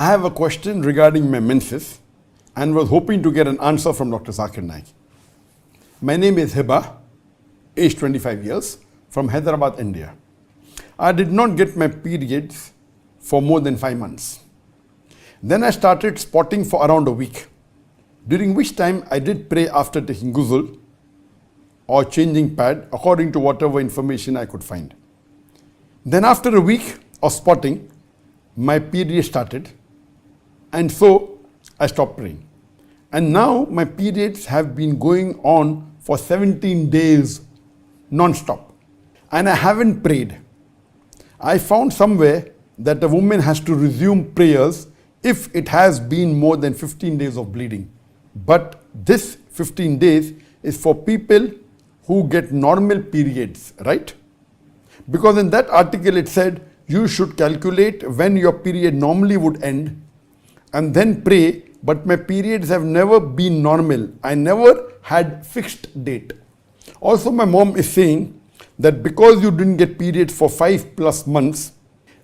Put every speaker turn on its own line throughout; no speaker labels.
I have a question regarding my menses and was hoping to get an answer from Dr. Zakir Naik. My name is Hiba, age 25 years, from Hyderabad, India. I did not get my periods for more than 5 months. Then I started spotting for around a week, during which time I did pray after taking ghusl or changing pad according to whatever information I could find. Then after a week of spotting, my period started, and so I stopped praying. And now my periods have been going on for 17 days non-stop, and I haven't prayed. I found somewhere that a woman has to resume prayers if it has been more than 15 days of bleeding. But this 15 days is for people who get normal periods, right? Because in that article it said you should calculate when your period normally would end and then pray, but my periods have never been normal. I never had fixed date. Also, my mom is saying that because you didn't get periods for 5+ months,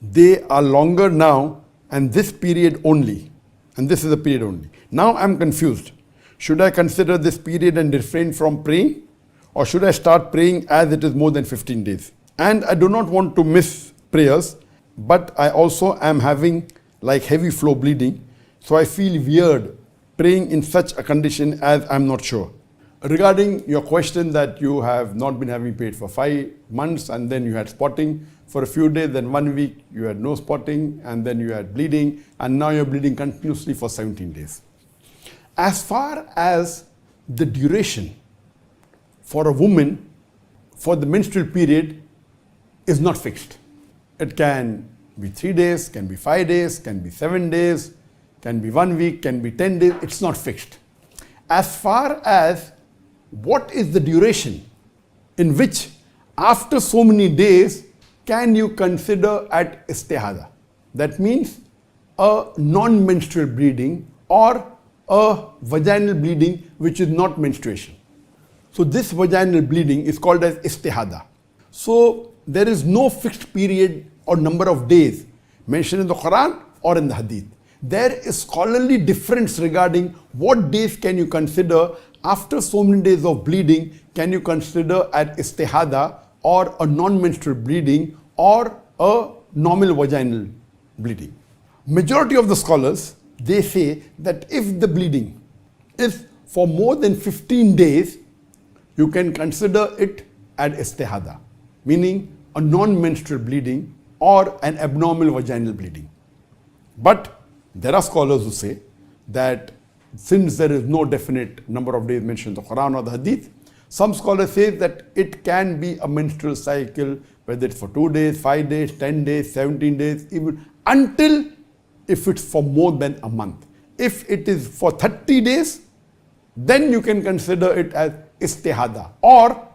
they are longer now, and this period only. And this is a period only. Now I'm confused. Should I consider this period and refrain from praying? Or should I start praying as it is more than 15 days? And I do not want to miss prayers, but I also am having like heavy flow bleeding. So I feel weird praying in such a condition as I'm not sure. Regarding your question that you have not been having paid for 5 months and then you had spotting for a few days, then 1 week you had no spotting and then you had bleeding, and now you're bleeding continuously for 17 days. As far as the duration for a woman for the menstrual period is not fixed. It can be 3 days, can be 5 days, can be 7 days, can be 1 week, can be 10 days. It's not fixed. As far as what is the duration in which after so many days can you consider at istihada? That means a non-menstrual bleeding or a vaginal bleeding which is not menstruation. So this vaginal bleeding is called as istihada. So there is no fixed period or number of days mentioned in the Quran or in the Hadith. There is scholarly difference regarding what days can you consider after so many days of bleeding can you consider at istihada or a non-menstrual bleeding or a normal vaginal bleeding. Majority of the scholars, they say that if the bleeding is for more than 15 days, you can consider it at istihada, meaning a non-menstrual bleeding or an abnormal vaginal bleeding. But there are scholars who say that since there is no definite number of days mentioned in the Quran or the Hadith, some scholars say that it can be a menstrual cycle, whether it's for 2 days, 5 days, 10 days, 17 days, even until if it's for more than a month. If it is for 30 days, then you can consider it as istihada, or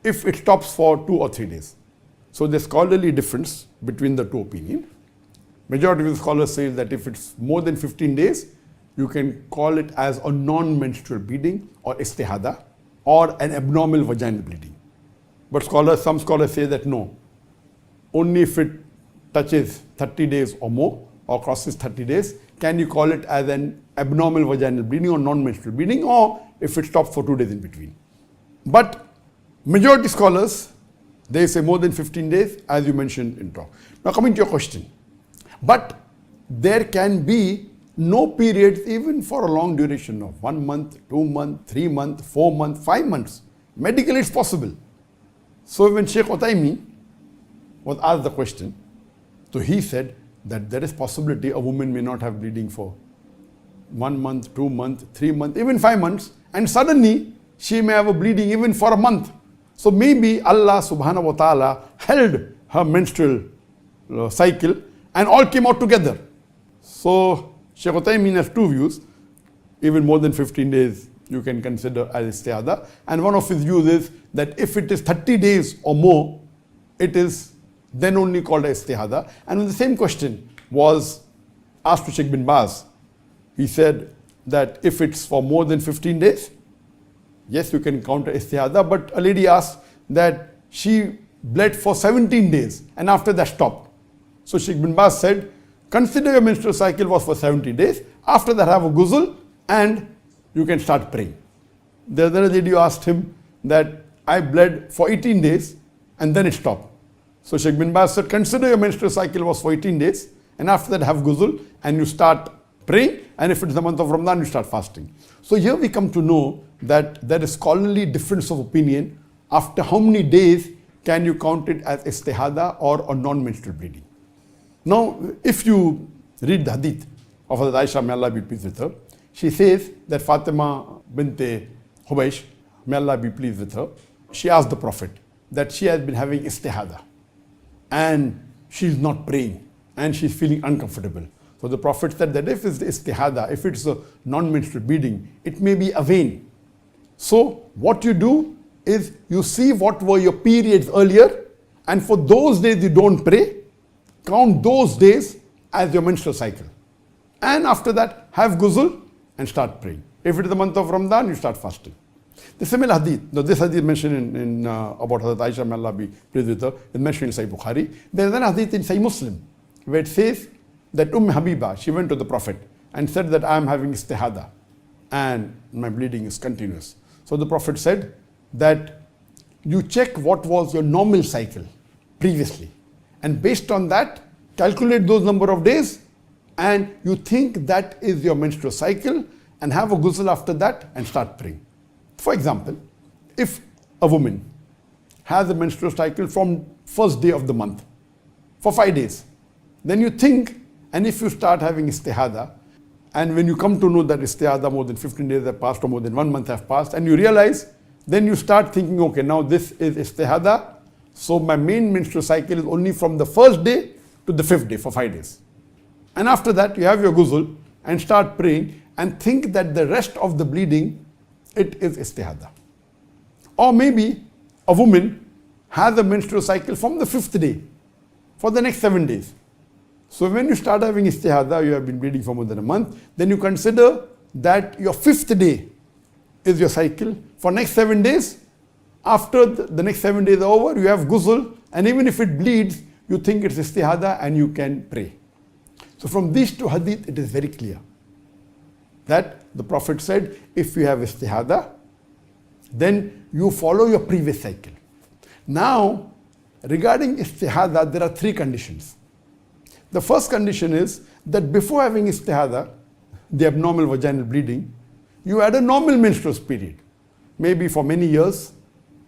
if it stops for 2 or 3 days. So there's scholarly difference between the two opinions. Majority of the scholars say that if it's more than 15 days, you can call it as a non-menstrual bleeding or istihada or an abnormal vaginal bleeding. But some scholars say that no, only if it touches 30 days or more or crosses 30 days, can you call it as an abnormal vaginal bleeding or non-menstrual bleeding, or if it stops for 2 days in between. But majority scholars, they say more than 15 days, as you mentioned in talk. Now coming to your question. But there can be no periods even for a long duration of 1 month, 2 months, 3 months, 4 months, 5 months. Medically it's possible. So when Sheikh Uthaymeen was asked the question, so he said that there is possibility a woman may not have bleeding for 1 month, 2 months, 3 months, even 5 months, and suddenly she may have a bleeding even for a month. So maybe Allah subhanahu wa ta'ala held her menstrual cycle and all came out together. So Sheikh Uthaymeen has 2 views. Even more than 15 days you can consider as istihada. And one of his views is that if it is 30 days or more, it is then only called as istihada. And when the same question was asked to Sheikh bin Baz, he said that if it's for more than 15 days, yes, you can count as istihada. But a lady asked that she bled for 17 days and after that stopped. So Sheikh bin Baz said Consider your menstrual cycle was for 70 days. After that, have a ghusl and you can start praying. The other lady asked him that I bled for 18 days and then it stopped. So Sheikh bin Baz said, consider your menstrual cycle was for 18 days and after that have ghusl and you start praying, and if it's the month of Ramadan, you start fasting. So here we come to know that there is scholarly difference of opinion. After how many days can you count it as istihada or a non-menstrual bleeding? Now, if you read the hadith of Hazrat Aisha, may Allah be pleased with her, she says that Fatima bint Hubaysh, may Allah be pleased with her, she asked the Prophet that she has been having istihada and she's not praying and she's feeling uncomfortable. So the Prophet said that if it's the istihada, if it's a non-menstrual bleeding, it may be a vein. So what you do is you see what were your periods earlier, and for those days you don't pray, count those days as your menstrual cycle. And after that, have ghusl and start praying. If it is the month of Ramadan, you start fasting. The similar hadith, now this hadith mentioned in about Hazrat Aisha, may Allah be pleased with her, is mentioned in Sahih Bukhari. There is an hadith in Sahih Muslim where it says that Habiba, she went to the Prophet and said that I am having istihada and my bleeding is continuous. So the Prophet said that you check what was your normal cycle previously, and based on that, calculate those number of days, and you think that is your menstrual cycle, and have a ghusl after that and start praying. For example, if a woman has a menstrual cycle from first day of the month for 5 days, then you think, and if you start having istihada, and when you come to know that istihada more than 15 days have passed or more than 1 month have passed, and you realize, then you start thinking, okay, now this is istihada, so my main menstrual cycle is only from the first day to the 5th day for 5 days. And after that, you have your ghusl and start praying and think that the rest of the bleeding, it is istihada. Or maybe a woman has a menstrual cycle from the 5th day for the next 7 days. So when you start having istihada, you have been bleeding for more than a month, then you consider that your 5th day is your cycle for next 7 days. After the next 7 days are over, you have ghusl, and even if it bleeds, you think it's istihada and you can pray. So from these two hadith, it is very clear that the Prophet said, if you have istihada, then you follow your previous cycle. Now, regarding istihada, there are 3 conditions. The first condition is that before having istihada, the abnormal vaginal bleeding, you had a normal menstrual period. Maybe for many years,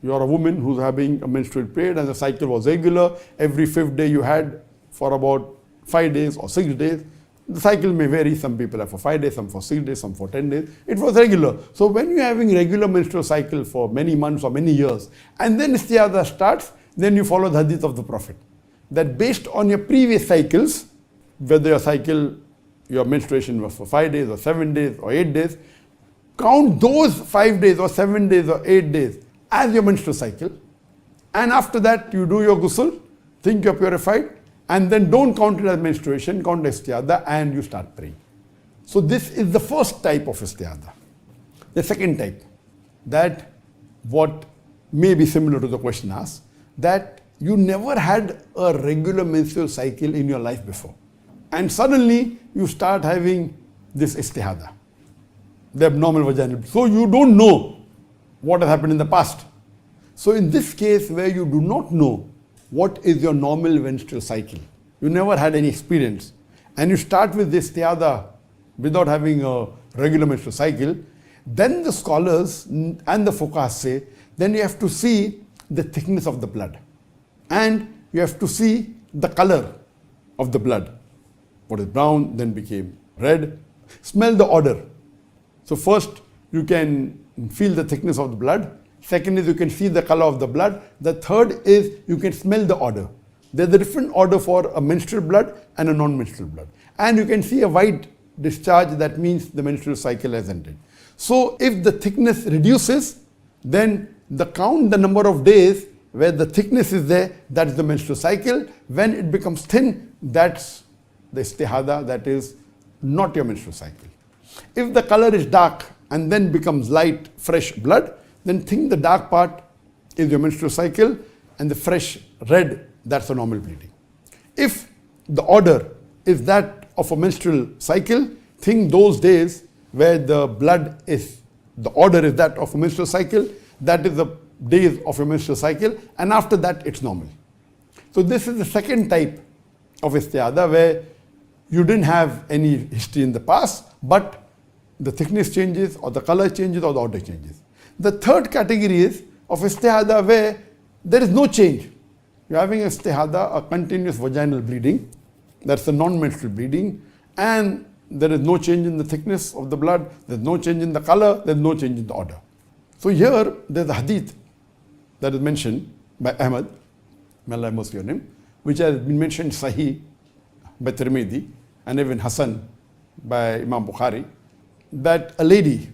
you are a woman who's having a menstrual period and the cycle was regular. Every 5th day you had for about 5 days or 6 days. The cycle may vary. Some people have for 5 days, some for 6 days, some for 10 days. It was regular. So when you're having regular menstrual cycle for many months or many years, and then istihada starts, then you follow the hadith of the Prophet. That based on your previous cycles, whether your cycle, your menstruation was for 5 days or 7 days or 8 days, count those 5 days or 7 days or 8 days as your menstrual cycle. And after that, you do your ghusl, think you're purified, and then don't count it as menstruation, count istihada, and you start praying. So this is the first type of istihada. The second type, that what may be similar to the question asked, that you never had a regular menstrual cycle in your life before, and suddenly you start having this istihada, the abnormal vaginal. So you don't know what has happened in the past. So in this case, where you do not know what is your normal menstrual cycle, you never had any experience, and you start with this istihada without having a regular menstrual cycle, then the scholars and the fuqaha say, then you have to see the thickness of the blood, and you have to see the color of the blood. What is brown, then became red. Smell the odor. So first you can feel the thickness of the blood. Second is you can see the color of the blood. The third is you can smell the odor. There's a different odor for a menstrual blood and a non-menstrual blood. And you can see a white discharge, that means the menstrual cycle has ended. So if the thickness reduces, then the number of days where the thickness is there, that's the menstrual cycle. When it becomes thin, that's the istihada, that is not your menstrual cycle. If the color is dark and then becomes light, fresh blood, then think the dark part is your menstrual cycle, and the fresh red, that's a normal bleeding. If the odor is that of a menstrual cycle, think those days where the blood is, the order is that of a menstrual cycle, that is the days of a menstrual cycle, and after that it's normal. So this is the second type of istihada where you didn't have any history in the past, but the thickness changes or the color changes or the order changes. The third category is of istihada where there is no change. You're having istihada, a continuous vaginal bleeding, that's the non-menstrual bleeding, and there is no change in the thickness of the blood, there's no change in the color, there's no change in the order. So here there's a hadith that is mentioned by Ahmad, may Allah have mercy on him, which has been mentioned Sahih by Tirmidhi and even Hasan by Imam Bukhari, that a lady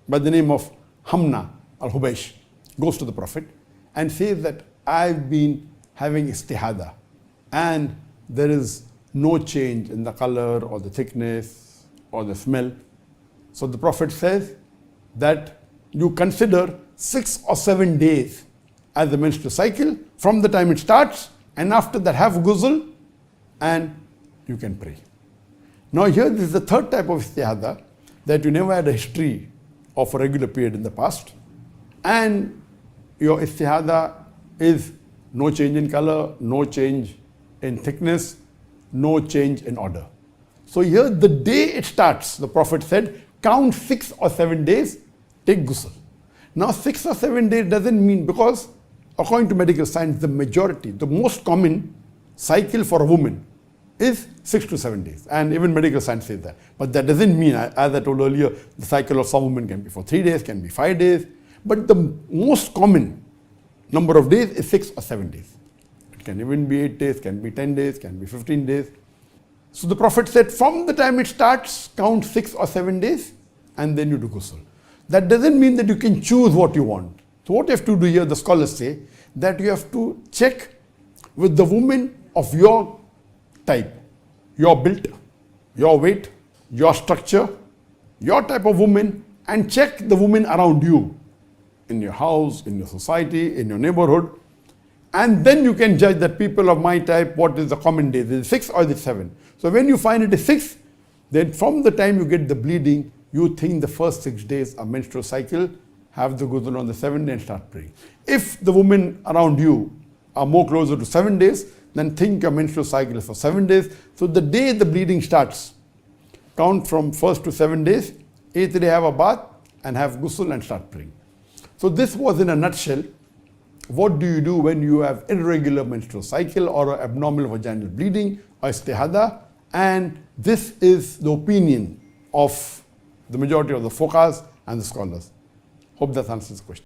by the name of Hamna al-Hubaysh goes to the Prophet and says that I've been having istihada and there is no change in the color or the thickness or the smell. So the Prophet says that you consider 6 or 7 days as the menstrual cycle from the time it starts, and after that have ghusl and you can pray. Now here this is the third type of istihada, that you never had a history of a regular period in the past, and your istihada is no change in color, no change in thickness, no change in order. So here the day it starts, the Prophet said, count 6 or 7 days, take ghusl. Now 6 or 7 days doesn't mean, because according to medical science, the majority, the most common cycle for a woman is 6 to 7 days, and even medical science says that. But that doesn't mean, as I told earlier, the cycle of some women can be for 3 days, can be 5 days, but the most common number of days is 6 or 7 days. It can even be 8 days, can be 10 days, can be 15 days. So the Prophet said, from the time it starts, count 6 or 7 days, and then you do ghusl. That doesn't mean that you can choose what you want. So what you have to do here, the scholars say, that you have to check with the woman of your type, your build, your weight, your structure, your type of woman, and check the women around you, in your house, in your society, in your neighborhood, and then you can judge that people of my type, what is the common days, is it 6 or is it 7? So when you find it is 6, then from the time you get the bleeding, you think the first 6 days are menstrual cycle, have the ghusl on the 7th day and start praying. If the women around you are more closer to 7 days, then think your menstrual cycle is for 7 days. So the day the bleeding starts, count from 1st to 7 days, 8th day have a bath and have ghusl and start praying. So this was in a nutshell, what do you do when you have irregular menstrual cycle or abnormal vaginal bleeding or istihada, and this is the opinion of the majority of the fuqahas and the scholars. Hope that answers the question.